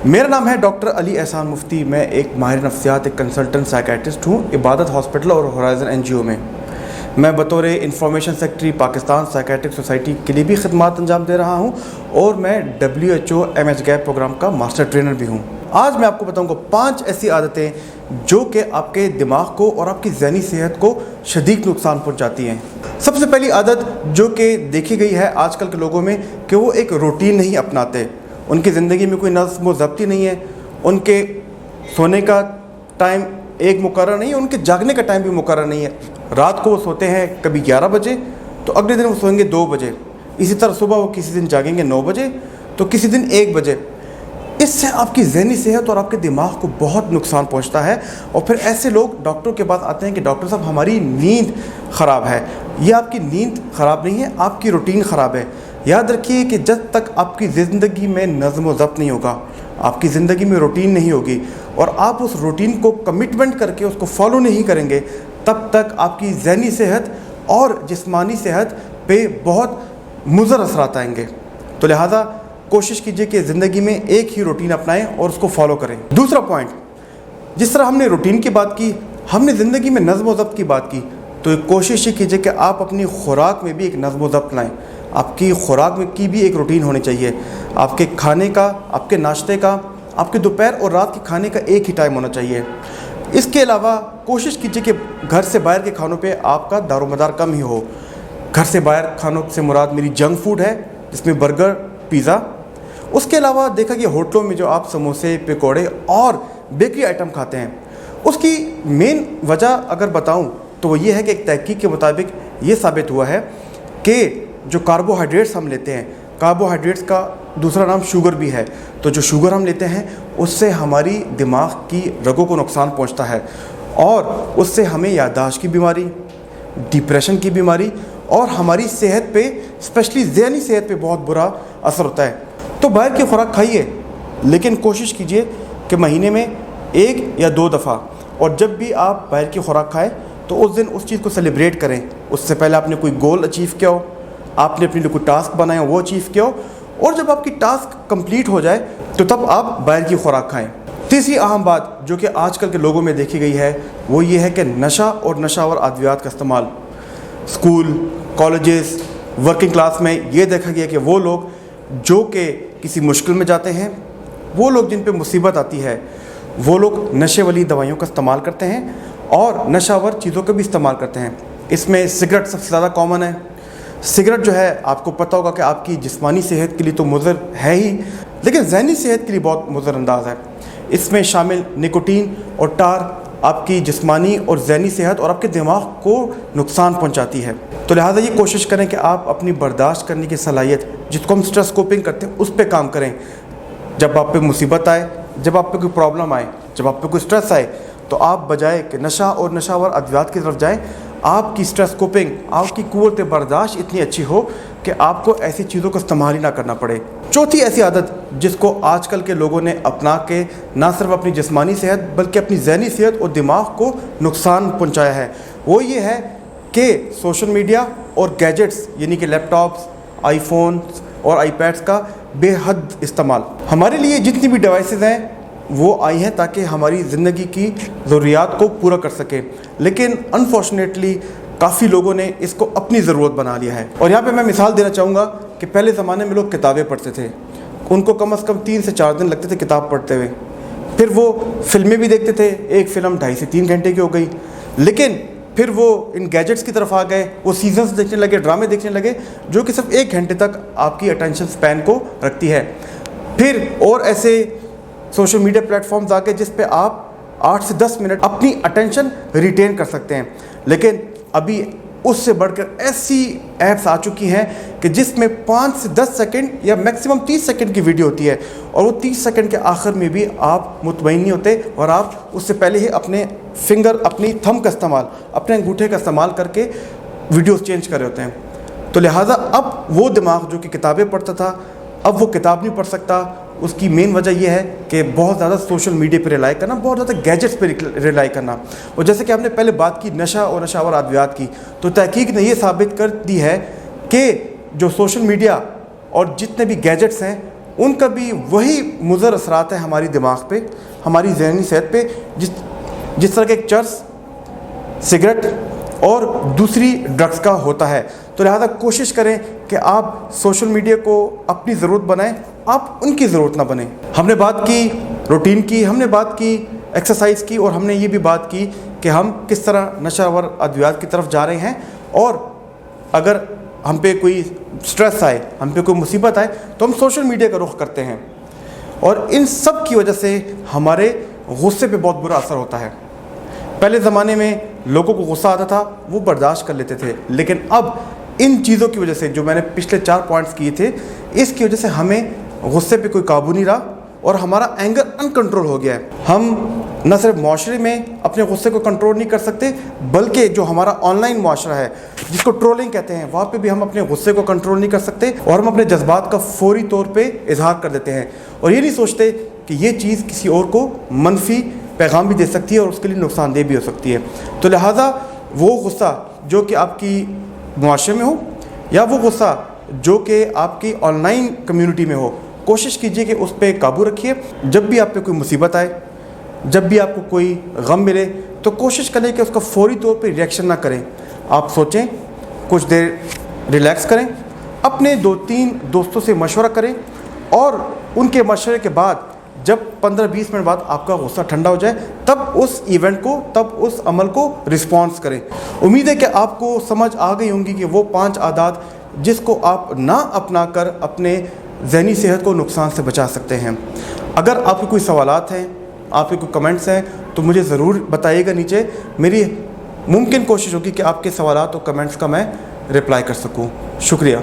मेरा नाम है डॉक्टर अली एहसान मुफ्ती। मैं एक माहिर नफ्सियात, एक कंसल्टेंट साइकेट्रिस्ट हूँ इबादत हॉस्पिटल और होराइजन NGO में। मैं बतौर information secretary Pakistan psychiatric society के लिए भी खिदमात अंजाम दे रहा हूँ और मैं WHO MHGAP प्रोग्राम का मास्टर ट्रेनर भी हूँ। आज मैं आपको बताऊँगा 5 ऐसी आदतें जो कि आपके दिमाग को और आपकी ज़हनी सेहत को शदीद नुकसान पहुँचाती हैं। सबसे पहली आदत जो कि देखी गई है आजकल के लोगों में कि वो एक रूटीन नहीं अपनाते। उनकी ज़िंदगी में कोई नज़्म व ज़ब्ती नहीं है। उनके सोने का टाइम एक मुकर्रर नहीं है, उनके जागने का टाइम भी मुकर्रर नहीं है। रात को वो सोते हैं कभी 11 बजे तो अगले दिन वो सोएंगे 2 बजे। इसी तरह सुबह वो किसी दिन जागेंगे 9 बजे तो किसी दिन 1 बजे। इससे आपकी ज़हनी सेहत और आपके दिमाग को बहुत नुकसान पहुंचता है। और फिर ऐसे लोग डॉक्टर के पास आते हैं कि डॉक्टर साहब हमारी नींद ख़राब है। ये आपकी नींद ख़राब नहीं है, आपकी रूटीन ख़राब है। याद रखिए कि जब तक आपकी ज़िंदगी में नज़्म व ज़ब्त नहीं होगा, आपकी ज़िंदगी में रूटीन नहीं होगी और आप उस रूटीन को कमिटमेंट करके उसको फॉलो नहीं करेंगे, तब तक आपकी ज़हनी सेहत और जिस्मानी सेहत पे बहुत मुज़र असरात आएंगे। तो लिहाजा कोशिश कीजिए कि ज़िंदगी में एक ही रूटीन अपनाएं और उसको फॉलो करें। दूसरा पॉइंट, जिस तरह हमने रूटीन की बात की, हमने ज़िंदगी में नज़्म व ज़ब्त की बात की, तो कोशिश ये कीजिए कि आप अपनी खुराक में भी एक नज़्म व ज़ब्त लाएँ। आपकी खुराक में की भी एक रूटीन होनी चाहिए। आपके खाने का, आपके नाश्ते का, आपके दोपहर और रात के खाने का एक ही टाइम होना चाहिए। इसके अलावा कोशिश कीजिए कि घर से बाहर के खानों पे आपका दारोमदार कम ही हो। घर से बाहर खानों से मुराद मेरी जंक फूड है, जिसमें बर्गर, पिज़्ज़ा। उसके अलावा देखा कि होटलों में जो आप समोसे, पकौड़े और बेकरी आइटम खाते हैं, उसकी मेन वजह अगर बताऊं तो वो ये है कि एक तहकीक के मुताबिक ये साबित हुआ है कि जो कार्बोहाइड्रेट्स हम लेते हैं, कार्बोहाइड्रेट्स का दूसरा नाम शुगर भी है, तो जो शुगर हम लेते हैं उससे हमारी दिमाग की रगों को नुकसान पहुंचता है और उससे हमें याददाश्त की बीमारी, डिप्रेशन की बीमारी और हमारी सेहत पे, स्पेशली ज़हनी सेहत पे बहुत बुरा असर होता है। तो बाहर की खुराक खाइए, लेकिन कोशिश कीजिए कि महीने में 1 या 2 दफ़ा, और जब भी आप बाहर की खुराक खाएँ तो उस दिन उस चीज़ को सेलिब्रेट करें। उससे पहले आपने कोई गोल अचीव किया हो, आपने अपने लिए कोई टास्क बनाया वो अचीव किया हो, और जब आपकी टास्क कंप्लीट हो जाए तो तब आप बाहर की खुराक खाएं। तीसरी अहम बात जो कि आजकल के लोगों में देखी गई है वो ये है कि नशा और नशावर अद्वियात का इस्तेमाल। स्कूल, कॉलेजेस, वर्किंग क्लास में ये देखा गया कि वो लोग जो कि किसी मुश्किल में जाते हैं, वो लोग जिन पे मुसीबत आती है, वो लोग नशे वाली दवाइयों का इस्तेमाल करते हैं और नशावर चीज़ों का भी इस्तेमाल करते हैं। इसमें सिगरेट सबसे ज़्यादा कॉमन है। सिगरेट जो है आपको पता होगा कि आपकी जिस्मानी सेहत के लिए तो मुज़र है ही, लेकिन ज़हनी सेहत के लिए बहुत मुज़र अंदाज़ है। इसमें शामिल निकोटीन और टार आपकी जिस्मानी और ज़हनी सेहत और आपके दिमाग को नुकसान पहुंचाती है। तो लिहाजा ये कोशिश करें कि आप अपनी बर्दाश्त करने की सलाहियत, जिसको हम स्ट्रेस कोपिंग करते हैं, उस पर काम करें। जब आप पे मुसीबत आए, जब आप पे कोई प्रॉब्लम आए, जब आप पे कोई स्ट्रेस आए, तो आप बजाय कि नशा और नशावर अद्वियात की तरफ जाएँ, आपकी स्ट्रेस कोपिंग, आपकी कुव्वत बर्दाश्त इतनी अच्छी हो कि आपको ऐसी चीज़ों का इस्तेमाल ही ना करना पड़े। चौथी ऐसी आदत जिसको आजकल के लोगों ने अपना के ना सिर्फ अपनी जिस्मानी सेहत बल्कि अपनी ज़हनी सेहत और दिमाग को नुकसान पहुंचाया है, वो ये है कि सोशल मीडिया और गैजेट्स यानी कि लैपटॉप्स, आईफोन्स और आईपैड्स का बेहद इस्तेमाल। हमारे लिए जितनी भी डिवाइसेस हैं वो आई हैं ताकि हमारी ज़िंदगी की ज़रूरियात को पूरा कर सके, लेकिन अनफॉर्चुनेटली काफ़ी लोगों ने इसको अपनी ज़रूरत बना लिया है। और यहाँ पे मैं मिसाल देना चाहूँगा कि पहले ज़माने में लोग किताबें पढ़ते थे, उनको कम से कम 3 से 4 दिन लगते थे किताब पढ़ते हुए। फिर वो फिल्में भी देखते थे, एक फ़िल्म 2.5 से 3 घंटे की हो गई। लेकिन फिर वो इन गैजेट्स की तरफ आ गए, वो सीजन्स देखने लगे, ड्रामे देखने लगे, जो कि सिर्फ 1 घंटे तक आपकी अटेंशन स्पैन को रखती है। फिर और ऐसे सोशल मीडिया प्लेटफॉर्म्स आ गए जिस पे आप 8 से 10 मिनट अपनी अटेंशन रिटेन कर सकते हैं। लेकिन अभी उससे बढ़कर ऐसी ऐप्स आ चुकी हैं कि जिसमें 5 से 10 सेकंड या मैक्सिमम 30 सेकंड की वीडियो होती है, और वो 30 सेकंड के आखिर में भी आप मुतमईन नहीं होते और आप उससे पहले ही अपने फिंगर, अपनी थंब का इस्तेमाल, अपने अंगूठे का इस्तेमाल करके वीडियोस चेंज कर रहे होते हैं। तो लिहाजा अब वो दिमाग जो कि किताबें पढ़ता था, अब वो किताब नहीं पढ़ सकता। उसकी मेन वजह यह है कि बहुत ज़्यादा सोशल मीडिया पर रिलाई करना, बहुत ज़्यादा गैजेट्स पर रिलाई करना। और जैसे कि हमने पहले बात की नशा और नशावर अद्वियात की, तो तहकीक ने यह साबित कर दी है कि जो सोशल मीडिया और जितने भी गैजेट्स हैं ان کا بھی وہی مضر اثرات ہیں ہماری دماغ پہ، ہماری ذہنی صحت پہ، جس طرح کہ ایک چرس، سگریٹ اور دوسری ڈرگس کا ہوتا ہے۔ تو لہذا کوشش کریں کہ آپ سوشل میڈیا کو اپنی ضرورت بنائیں، آپ ان کی ضرورت نہ بنیں۔ ہم نے بات کی روٹین کی، ہم نے بات کی ایکسرسائز کی، اور ہم نے یہ بھی بات کی کہ ہم کس طرح نشہ آور ادویات کی طرف جا رہے ہیں، اور اگر ہم پہ کوئی سٹریس آئے، ہم پہ کوئی مصیبت آئے تو ہم سوشل میڈیا کا رخ کرتے ہیں، اور ان سب کی وجہ سے ہمارے غصے پہ بہت برا اثر ہوتا ہے۔ پہلے زمانے میں لوگوں کو غصہ آتا تھا، وہ برداشت کر لیتے تھے، لیکن اب ان چیزوں کی وجہ سے جو میں نے پچھلے 4 پوائنٹس کیے تھے، اس کی وجہ سے ہمیں غصے پہ کوئی قابو نہیں رہا، اور ہمارا اینگر ان کنٹرول ہو گیا ہے۔ ہم نہ صرف معاشرے میں اپنے غصے کو کنٹرول نہیں کر سکتے، بلکہ جو ہمارا آن لائن معاشرہ ہے جس کو ٹرولنگ کہتے ہیں، وہاں پہ بھی ہم اپنے غصے کو کنٹرول نہیں کر سکتے، اور ہم اپنے جذبات کا فوری طور پہ اظہار کر دیتے ہیں، اور یہ نہیں سوچتے کہ یہ چیز کسی اور کو منفی پیغام بھی دے سکتی ہے اور اس کے لیے نقصان دہ بھی ہو سکتی ہے۔ تو لہٰذا وہ غصہ جو کہ آپ کی معاشرے میں ہو، یا وہ غصہ جو کہ آپ کی آن لائن کمیونٹی میں ہو، کوشش کیجئے کہ اس پہ قابو رکھیے۔ جب بھی آپ پہ کوئی مصیبت آئے، جب بھی آپ کو کوئی غم ملے، تو کوشش کریں کہ اس کا فوری طور پہ ریئیکشن نہ کریں۔ آپ سوچیں، کچھ دیر ریلیکس کریں، اپنے 2-3 دوستوں سے مشورہ کریں، اور ان کے مشورے کے بعد جب 15-20 منٹ بعد آپ کا غصہ ٹھنڈا ہو جائے، تب اس ایونٹ کو، تب اس عمل کو رسپانس کریں۔ امید ہے کہ آپ کو سمجھ آ گئی ہوں گی کہ وہ 5 عادات جس کو آپ نہ اپنا کر اپنے ذہنی صحت کو نقصان سے بچا سکتے ہیں۔ اگر آپ کے کوئی سوالات ہیں، آپ کے کوئی کمنٹس ہیں، تو مجھے ضرور بتائیے گا نیچے۔ میری ممکن کوشش ہوگی کہ آپ کے سوالات اور کمنٹس کا میں رپلائی کر سکوں۔ شکریہ۔